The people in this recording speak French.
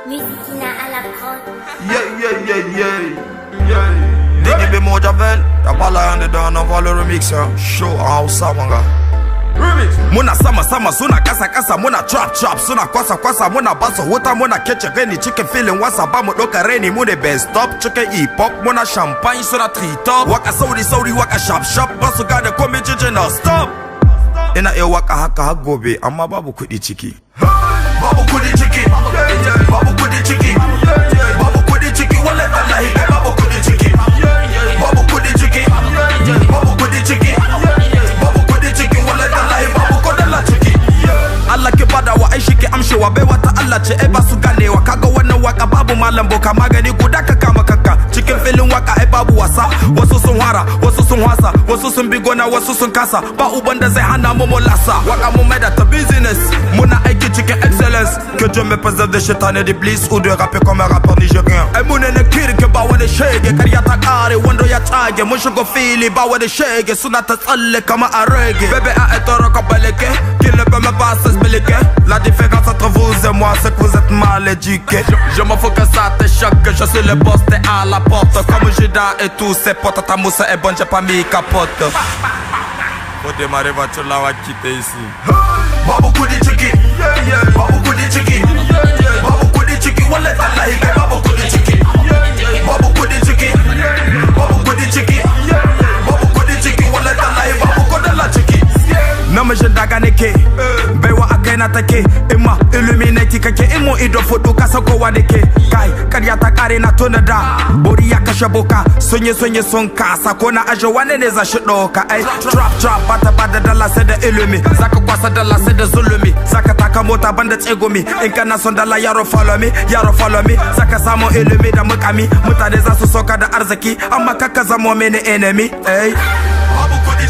Musiquina à la prod. Diggy be more Javel, y'a pas la hand dedans, on va le remix, show en ça mon gars. Muna sama suna kasa muna trap suna kwasa muna baso wuta muna kece gani cikin filin wasa ba mu doka reni mu ne best stop cikin hip hop muna champagne suna treetop waka sauri waka sharp basu gane komai jije na stop ina iya waka haka har gobe amma babu kudi ciki babu kudi ciki babu kudi ciki babu kudi ciki wallahi wallahi babu kudi ciki babu kudi ciki babu kudi ciki Allah ke bada wa ai shike amshewa bai wata Allah ce ai ba su ganewa kaga wannan waka babu malam boka magani guda ka kama kanka cikin filin waka ai babu wasa wasu sun hara wasu sun hasa wasu sun bi gona wasu sun kasa ba uban da zai hana mu molasa waka mu mai da ta business muna aiki cikin excellence que Dieu me préserve de shaitan et d'iblis ou de rapper comme un rappeur nigérien ai mun ne kirke ba wani shege karya ta kare wando ya tage mun shigo fili ba wani shege suna ta tsalle kama a reggae bébé a etoro ka baleke qui ne peut me passer la différence entre vous et moi c'est que vous êtes mal éduqués. Je m'en fous que ça te choque, je suis le boss, t'es à la porte. Comme Judas et tous ses potes, ta mousse est bonne, j'ai pas mis capote. Faut démarrer voiture là, on va quitter ici. Babu kudi chiki, babu kudi chiki, babu kudi chiki, wallet Allah, babu kudi chiki, babu kudi chiki, babu kudi chiki, babu kudi chiki, wallet Allah, babu kodala chiki. Namijin daga nake baiwa akai na take imma illuminati kake imo ido fudu kasa kowa dake kai karya ta kare na tona da bori ya kashe boka sunye sun kasa ko na aje wane ne za shi doka ai trap bata bada dala sai da ilimi zaka kwasa dala sai da zulumi zaka taka mota banda tsegumi in kana son dala yaro follow me zaka samu ilimi da mukami mutane za su soka da arziki amma kaka zamo mene enemy ai babu kudi